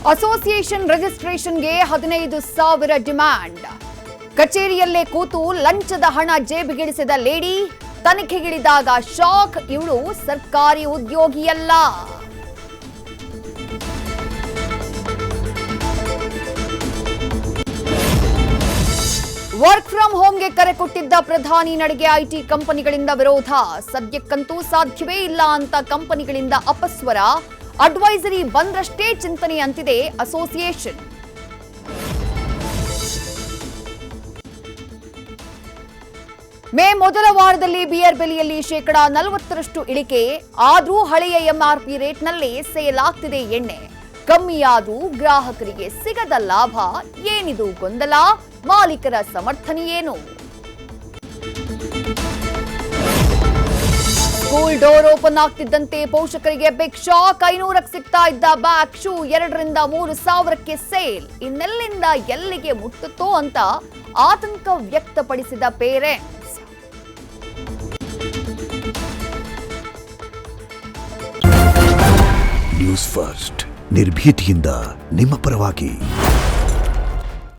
Association ರಿಜಿಸ್ಟ್ರೇಷನ್ಗೆ 15,000 demand. ಕಚೇರಿಯಲ್ಲೇ ಕೂತು ಲಂಚದ ಹಣ ಜೇಬಿಗಿಳಿಸಿದ ಲೇಡಿ ತನಿಖೆಗಿಳಿದಾಗ ಶಾಕ್. ಇವಳು ಸರ್ಕಾರಿ ಉದ್ಯೋಗಿಯಲ್ಲ. ವರ್ಕ್ ಫ್ರಂ ಹೋಮ್ಗೆ ಕರೆ ಕೊಟ್ಟಿದ್ದ ಪ್ರಧಾನಿ ನಡೆಗೆ ಐಟಿ ಕಂಪನಿಗಳಿಂದ ವಿರೋಧ. ಸದ್ಯಕ್ಕಂತೂ ಸಾಧ್ಯವೇ ಇಲ್ಲ ಅಂತ ಕಂಪನಿಗಳಿಂದ ಅಪಸ್ವರ. ಅಡ್ವೈಸರಿ ಬಂದ್ರಷ್ಟೇ ಚಿಂತನೆ ಅಂತಿದೆ ಅಸೋಸಿಯೇಷನ್. ಮೇ ಮೊದಲ ವಾರದಲ್ಲಿ ಬಿಯರ್ ಬೆಲೆಯಲ್ಲಿ 40% ಇಳಿಕೆ. ಆದ್ರೂ ಹಳೆಯ ಎಂಆರ್ಪಿ ರೇಟ್ನಲ್ಲೇ ಸೇಲ್ ಆಗ್ತಿದೆ ಎಣ್ಣೆ. ಕಮ್ಮಿಯಾದ್ರೂ ಗ್ರಾಹಕರಿಗೆ ಸಿಗದ ಲಾಭ. ಏನಿದು ಗೊಂದಲ? ಮಾಲೀಕರ ಸಮರ್ಥನೆಯೇನು? ಸ್ಕೂಲ್ ಡೋರ್ ಓಪನ್ ಆಗ್ತಿದ್ದಂತೆ ಪೋಷಕರಿಗೆ ಬಿಗ್ ಶಾಕ್. 500ಕ್ಕೆ ಸಿಗ್ತಾ ಇದ್ದ ಬ್ಯಾಗ್, ಶೂ 2,000-3,000ಕ್ಕೆ ಸೇಲ್. ಇನ್ನೆಲ್ಲಿಂದ ಎಲ್ಲಿಗೆ ಮುಟ್ಟುತ್ತೋ ಅಂತ ಆತಂಕ ವ್ಯಕ್ತಪಡಿಸಿದ ಪೇರೆಂಟ್ಸ್. ನ್ಯೂಸ್ ಫಸ್ಟ್, ನಿರ್ಭೀತಿಯಿಂದ ನಿಮ್ಮ ಪರವಾಗಿ.